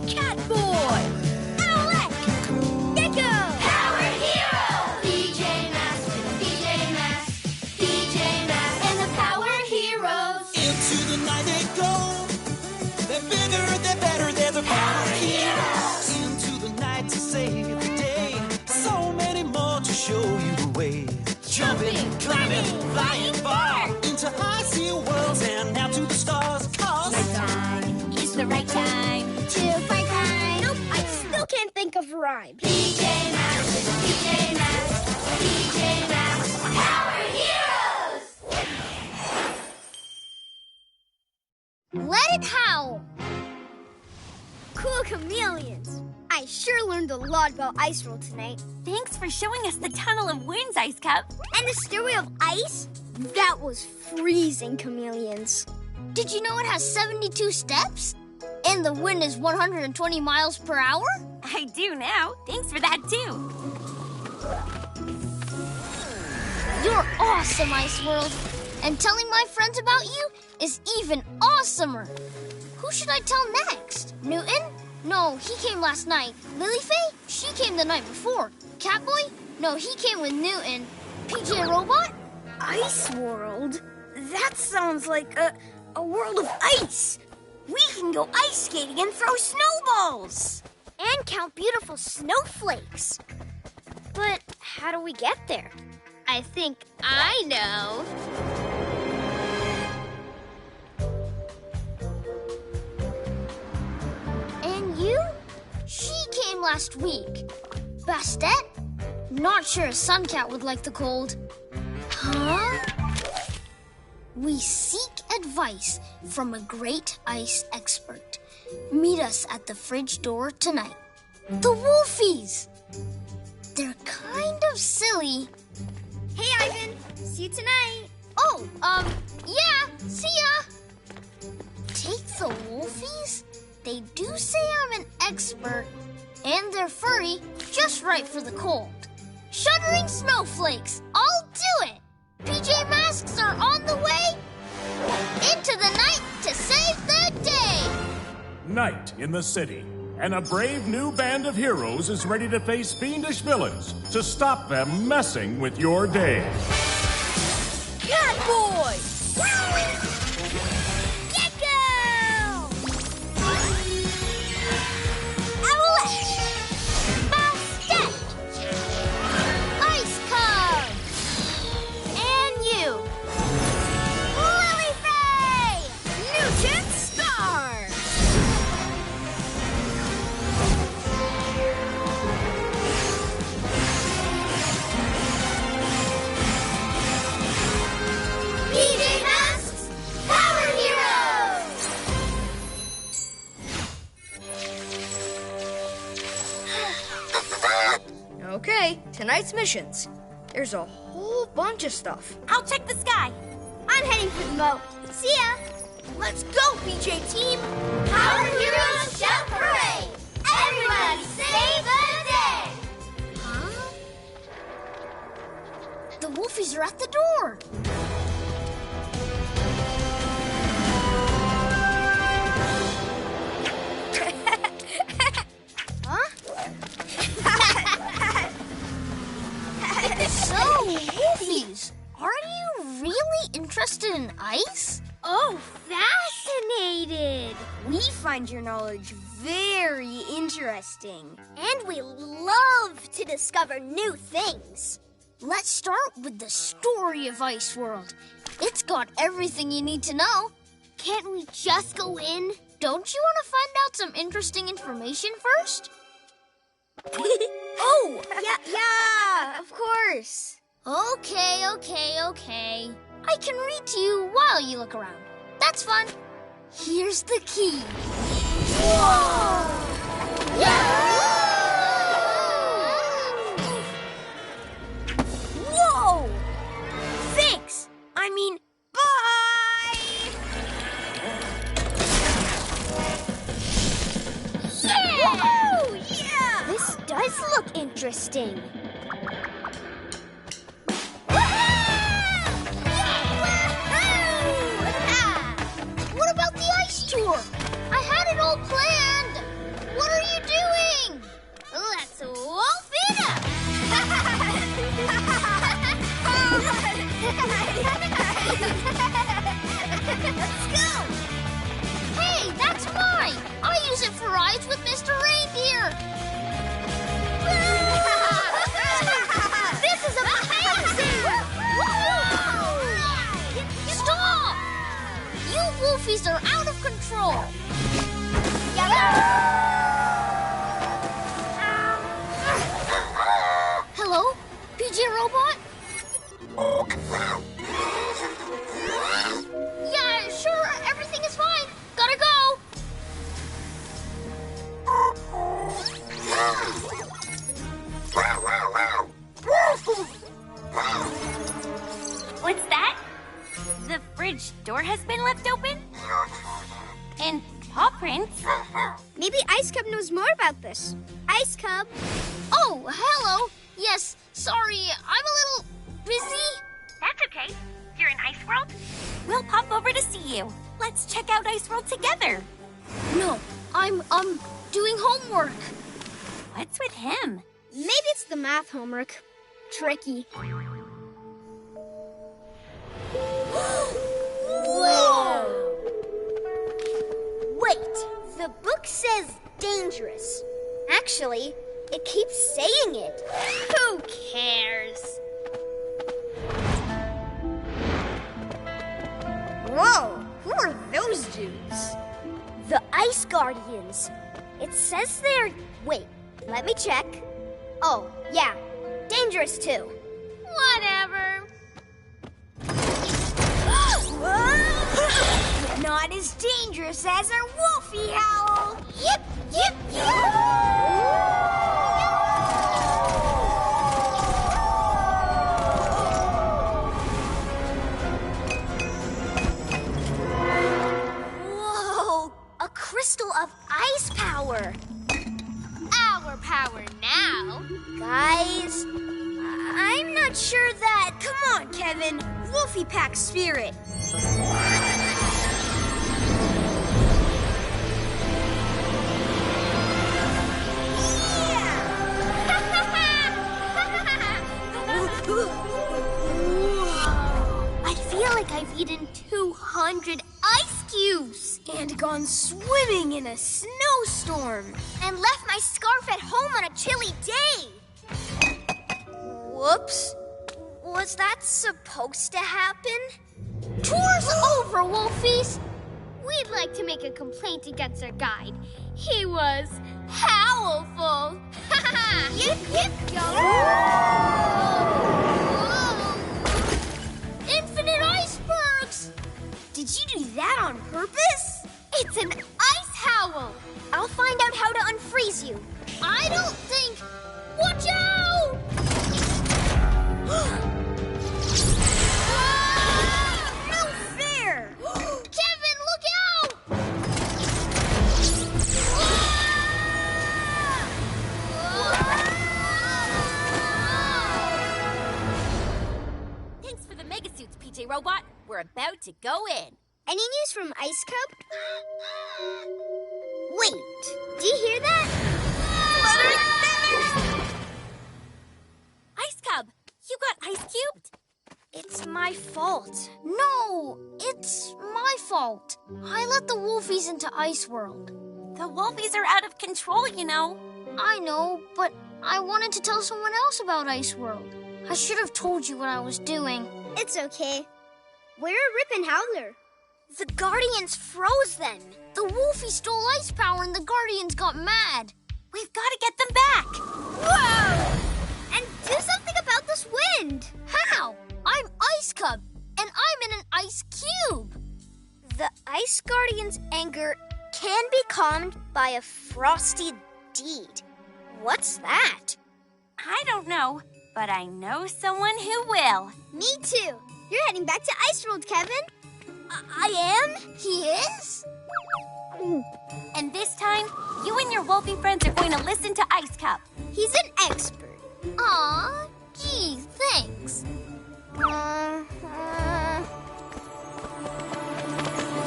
Catboy! Owlette! Gecko! Power Heroes! PJ Masks, PJ Masks, PJ Masks, and the Power Heroes. Into the night they go. They're bigger, they're better, they're the Power Heroes. Into the night to save the day. So many more to show you the way. Jumping, climbing, flying far. Into icy worlds and out to the stars. Cause Nighttime is the right time to fight crime. Nope, I still can't think of a rhyme. PJ Masks, PJ Masks, PJ Masks, Power Heroes. Let it howl! Cool chameleons. I sure learned a lot about Ice World tonight. Thanks for showing us the Tunnel of Winds, Ice Cup. And the Stairway of Ice? That was freezing, chameleons. Did you know it has 72 steps? And the wind is 120 miles per hour? I do now. Thanks for that, too. You're awesome, Ice World. And telling my friends about you is even awesomer. Who should I tell next? Newton? No, he came last night. Lilyfae? She came the night before. Catboy? No, he came with Newton. PJ Robot? Ice World? That sounds like a world of ice. We can go ice skating and throw snowballs. And count beautiful snowflakes. But how do we get there? I think I know. And you? She came last week. Bastet? Not sure a suncat would like the cold. Huh? We seek advice from a great ice expert. Meet us at the fridge door tonight. The Wolfies! They're kind of silly. Hey, Ivan. See you tonight. Oh, yeah. See ya. Take the Wolfies? They do say I'm an expert. And they're furry, just right for the cold. Shuddering snowflakes. I'll do it. PJ Masks are on the way. Into the night to save the day. Night in the city, and a brave new band of heroes is ready to face fiendish villains to stop them messing with your day. Catboy! Gecko! Owlette! Bastet! Ice Cub! And you! Lilyfae! Newton Star! PJ Masks, Power Heroes. Okay, tonight's missions. There's a whole bunch of stuff. I'll check the sky. I'm heading for the moat. See ya! Let's go, PJ Team! Power Heroes shout hooray! Everybody save the day! Huh? The Wolfies are at the door. Huh? So, Wolfies, are you really interested in ice? Oh, fascinated. We find your knowledge very interesting. And we love to discover new things. Let's start with the story of Ice World. It's got everything you need to know. Can't we just go in? Don't you want to find out some interesting information first? Oh, yeah, of course. Okay. I can read to you while you look around. That's fun. Here's the key. Whoa! Whoa! Thanks. I mean, bye! Yeah! Woohoo! Yeah! This does look interesting. What about the ice tour? I had it all planned. Maybe Ice Cub knows more about this. Ice Cub. Oh, hello. Yes, sorry, I'm a little busy. That's okay. You're in Ice World? We'll pop over to see you. Let's check out Ice World together. No, I'm doing homework. What's with him? Maybe it's the math homework. Tricky. Whoa! Wait, the book says dangerous. Actually, it keeps saying it. Who cares? Whoa, who are those dudes? The Ice Guardians. It says they're... Wait, let me check. Oh, yeah, dangerous too. Whatever. Not as dangerous as our Wolfy, Howl. Yip, yip, yip. Whoa, a crystal of ice power. Our power now. Guys, I'm not sure that... Come on, Kevin. Wolfy Pack spirit. I feel like I've eaten 200 ice cubes. And gone swimming in a snowstorm. And left my scarf at home on a chilly day. Whoops. Was that supposed to happen? Tour's over, Wolfies. We'd like to make a complaint against our guide. He was howlful. Yip, yip, Infinite icebergs! Did you do that on purpose? It's an ice howl. I'll find out how to unfreeze you. I don't think... Watch out! No fair! Kevin, look out! Thanks for the mega suits, PJ Robot. We're about to go in. Any news from Ice Cub? Wait, do you hear that? Ice Cub, you got ice cubed? It's my fault. No, it's my fault. I let the Wolfies into Ice World. The Wolfies are out of control, you know. I know, but I wanted to tell someone else about Ice World. I should have told you what I was doing. It's okay. Where are Rip and Howler? The Guardians froze them. The Wolfies stole ice power and the Guardians got mad. We've got to get them back. Whoa! And do something about this wind. How? I'm Ice Cub, and I'm in an ice cube. The Ice Guardians' anger can be calmed by a frosty deed. What's that? I don't know, but I know someone who will. Me too. You're heading back to Ice World, Kevin. I am? He is? And this time, you and your Wolfie friends are going to listen to Ice Cub. He's an expert. Aw, gee, thanks.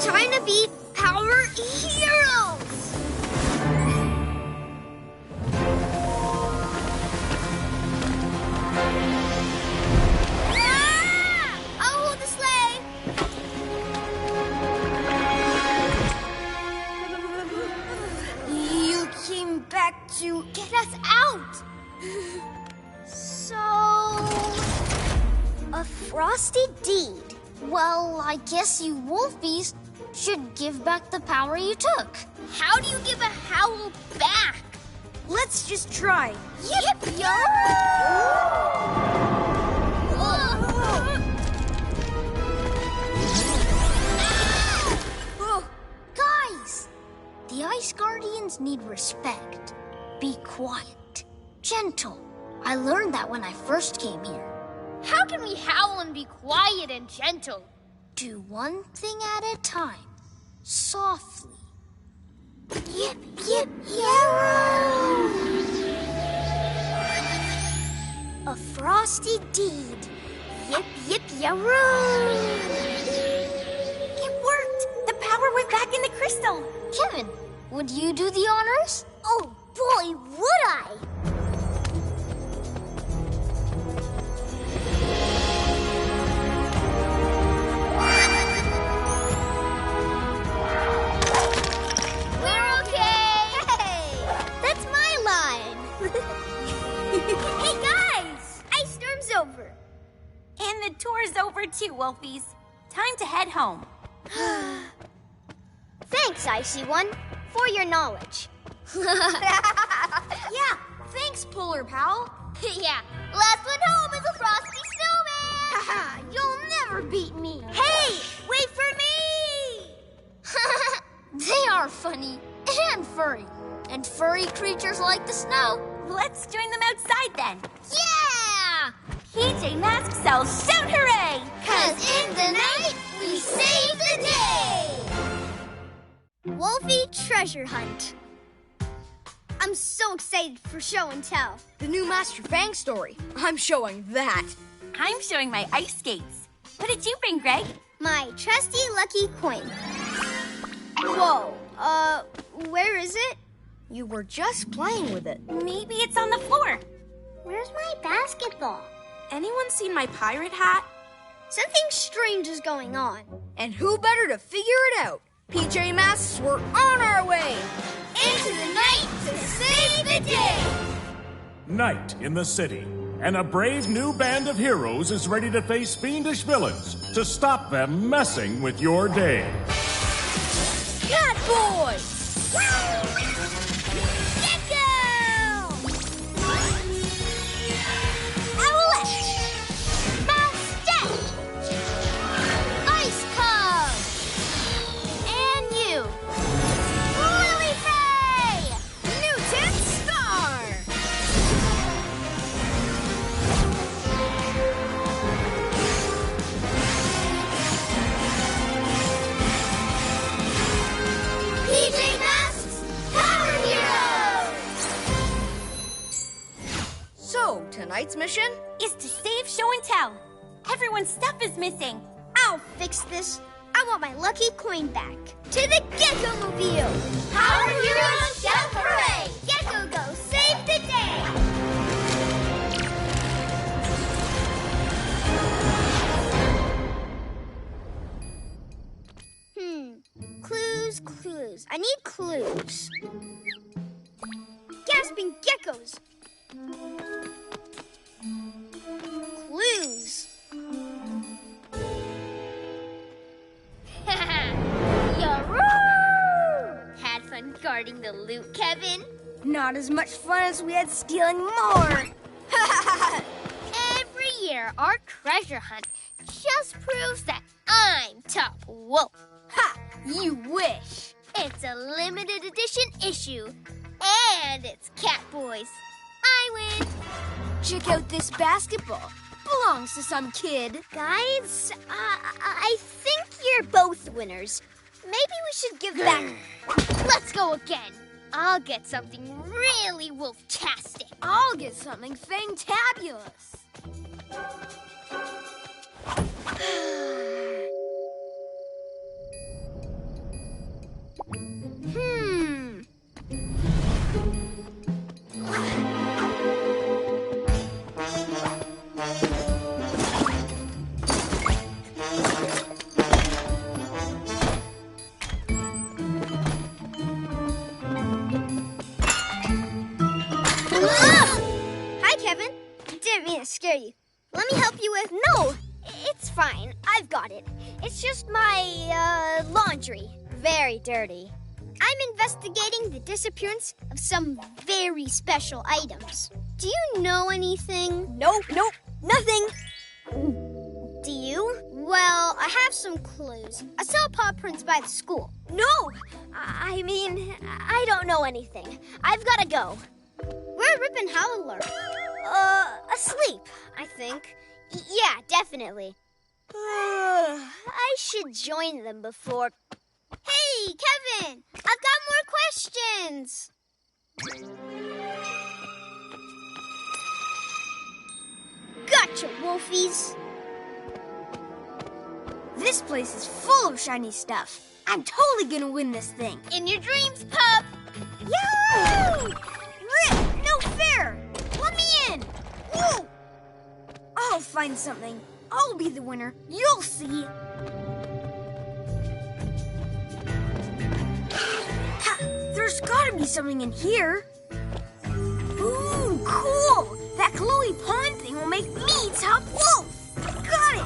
Time to be power heroes! I'll hold the sleigh! You came back to get us out! So... a frosty deed. Well, I guess you Wolfies should give back the power you took. How do you give a howl back? Let's just try. Yip, yo! Guys, the Ice Guardians need respect. Be quiet, gentle. I learned that when I first came here. How can we howl and be quiet and gentle? Do one thing at a time, softly. Yip, yip, yarrow! A frosty deed. Yip, yip, yarrow! It worked! The power went back in the crystal. Kevin, would you do the honors? Oh boy, would I! We're okay! Hey! That's my line! Hey guys! Ice storm's over. And the tour's over too, Wolfies. Time to head home. Thanks, Icy One, for your knowledge. Yeah, thanks, Polar Pal. Yeah, last one home is a frosty snowman! Haha, you'll never beat me. Hey, wait for me! They are funny and furry. And furry creatures like the snow. Let's join them outside then. Yeah! PJ Masks sells shout hooray! 'Cause in the night, we save the day! Wolfy Treasure Hunt. I'm so excited for show and tell. The new Master Fang story. I'm showing that. I'm showing my ice skates. What did you bring, Greg? My trusty lucky coin. Whoa, where is it? You were just playing with it. Maybe it's on the floor. Where's my basketball? Anyone seen my pirate hat? Something strange is going on. And who better to figure it out? PJ Masks, we're on our way! Into the night to save the day! Night in the city, and a brave new band of heroes is ready to face fiendish villains to stop them messing with your day. Cat Boy! Gecko! Owlette! Bastet! Ice Cub! And you! Lily Faye! Newton Star! PJ Masks, Power Heroes! So, tonight's mission? Is to save show and tell. Everyone's stuff is missing. I'll fix this. I want my lucky coin back. To the Gecko-mobile! Power Heroes shout hooray! Gecko go save the day! Clues. I need clues. Gasping geckos. Clues. Yaroo! Had fun guarding the loot, Kevin? Not as much fun as we had stealing more. Every year, our treasure hunt just proves that I'm top wolf. Ha! You wish. It's a limited edition issue, and it's Catboys. I win. Check out this basketball. Belongs to some kid. Guys, I think you're both winners. Maybe we should give back. Let's go again. I'll get something really wolf-tastic. I'll get something fantabulous. Hi, Kevin. Didn't mean to scare you. Let me help you with... No, it's fine. I've got it. It's just my, laundry. Very dirty. I'm investigating the disappearance of some very special items. Do you know anything? Nope, nothing. Do you? Well, I have some clues. I saw paw prints by the school. No! I mean, I don't know anything. I've got to go. Where Rip and Howl are? Asleep, I think. Yeah, definitely. I should join them before... Hey, Kevin! I've got more questions! Gotcha, Wolfies! This place is full of shiny stuff. I'm totally gonna win this thing. In your dreams, pup! Yahoo! Rip, no fair! Let me in! Whoa! I'll find something. I'll be the winner. You'll see. Ha! There's gotta be something in here. Ooh, cool! That glowy pond thing will make me top wolf! Got it!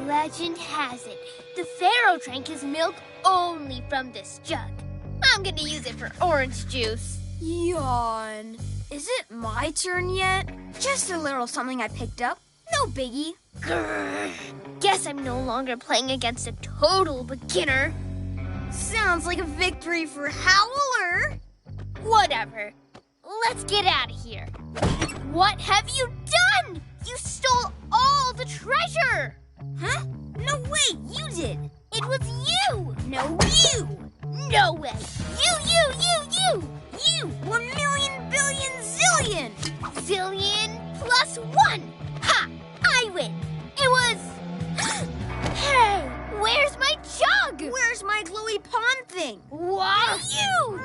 Legend has it, the Pharaoh drank his milk only from this jug. I'm gonna use it for orange juice. Yawn. Is it my turn yet? Just a little something I picked up. No biggie. Grr. Guess I'm no longer playing against a total beginner. Sounds like a victory for Howler. Whatever. Let's get out of here. What have you done? You stole all the treasure! Huh? No way, you did. It was you! No, you. No way! You! You, 1,000,000 billion zillion. Zillion plus 1! Ha! I win! It was... Hey! Where's my jug? Where's my glowy pond thing? Why you?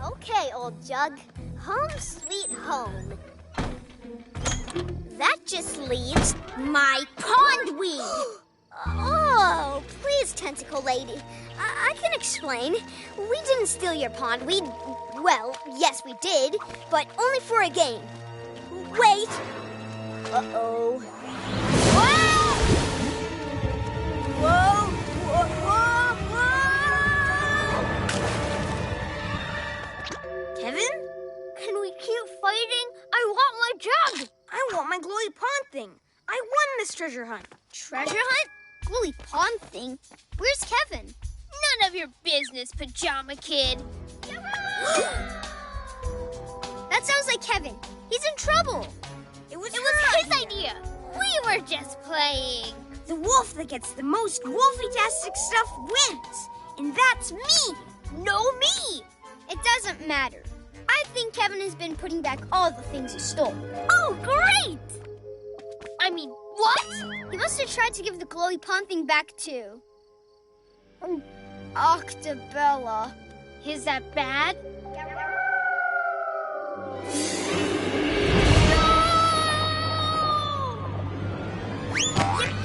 Okay, old jug. Home sweet home. That just leaves my pondweed. Oh, please, tentacle lady. I can explain. We didn't steal your pondweed. Well, yes, we did, but only for a game. Wait. Uh-oh. Whoa! Whoa! Whoa! Whoa! Kevin? Can we keep fighting? I want my jug! I want my glowy pond thing. I won this treasure hunt. Treasure hunt? Glowy pond thing? Where's Kevin? None of your business, Pajama Kid. That sounds like Kevin. He's in trouble. It was His idea. We were just playing. The wolf that gets the most wolfy-tastic stuff wins. And that's me. No, me. It doesn't matter. I think Kevin has been putting back all the things he stole. Oh, great! I mean, what? He must have tried to give the glowy pond thing back to Octabella. Is that bad?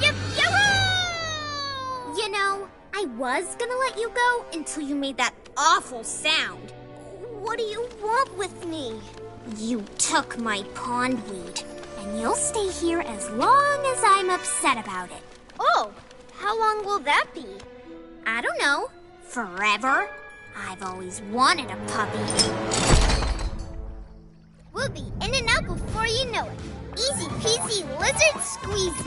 Yip, You know, I was gonna let you go until you made that awful sound. what do you want with me? You took my pondweed, and you'll stay here as long as I'm upset about it. Oh, how long will that be? I don't know. Forever? I've always wanted a puppy. We'll be in and out before you know it. Easy peasy lizard squeezy.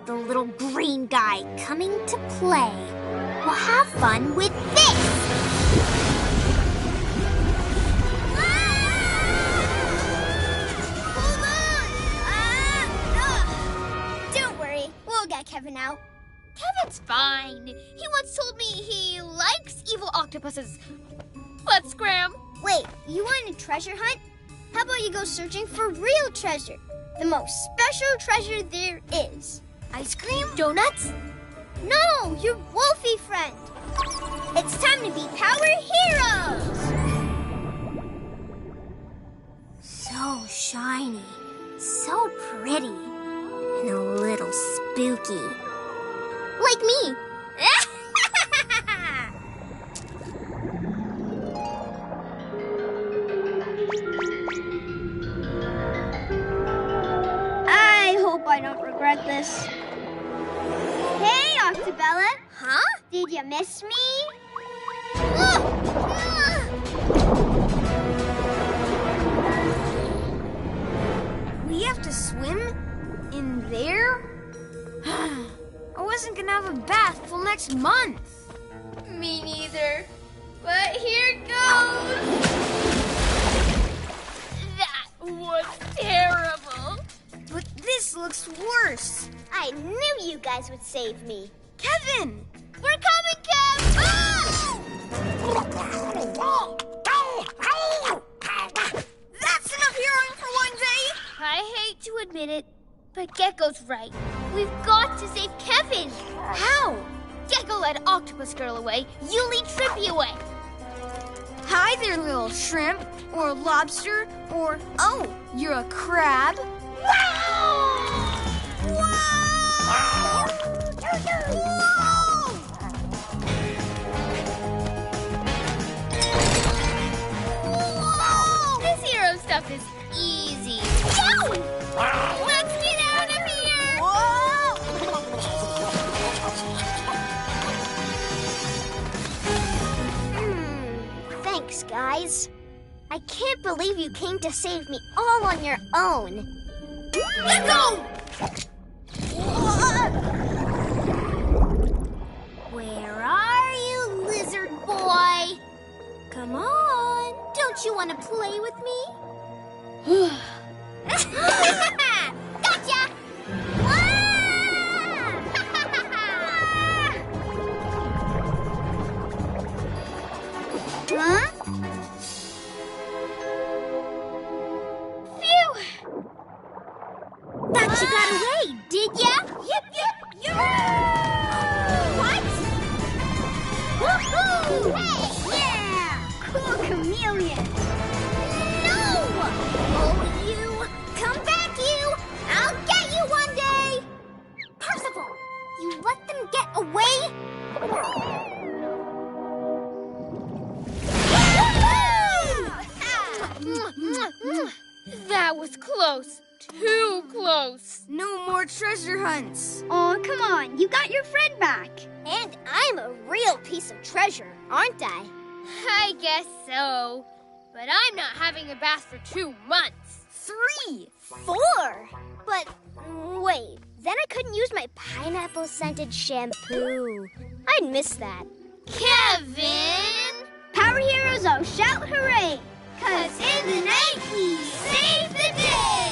The little green guy coming to play. We'll have fun with this! Hold on! Don't worry, we'll get Kevin out. Kevin's fine. He once told me he likes evil octopuses. Let's scram. Wait, you want a treasure hunt? How about you go searching for real treasure? The most special treasure there is. Ice cream? Donuts? No, your Wolfy friend. It's time to be power heroes. So shiny, so pretty, and a little spooky. Like me. I hope I don't regret this. Hey, Octabella. Huh? Did you miss me? have to swim in there? I wasn't gonna have a bath till next month. Me neither. But here goes. That was terrible. But this looks worse. I knew you guys would save me. Kevin! We're coming, Kev! That's enough heroing for one day! I hate to admit it, but Gecko's right. We've got to save Kevin. How? Gecko led Octopus Girl away. You lead Trippy away. Hi there, little shrimp, or lobster, or, oh, you're a crab? This hero stuff is easy. Let's get out of here! Thanks, guys. I can't believe you came to save me all on your own. Let go! Where are you, lizard boy? Come on. Don't you want to play with me? Gotcha! Huh? Thought you got away, did ya? Yip, yip, yip! What? Woohoo! Hey! Yeah! Cool chameleon! No! Oh, you! Come back, you! I'll get you one day! Percival, you let them get away? That was close. Too close. No more treasure hunts. Oh, come on. You got your friend back. And I'm a real piece of treasure, aren't I? I guess so. But I'm not having a bath for 2 months. 3. 4. But wait, then I couldn't use my pineapple-scented shampoo. I'd miss that. Kevin! Power heroes all shout hooray! 'Cause in the night we save the day!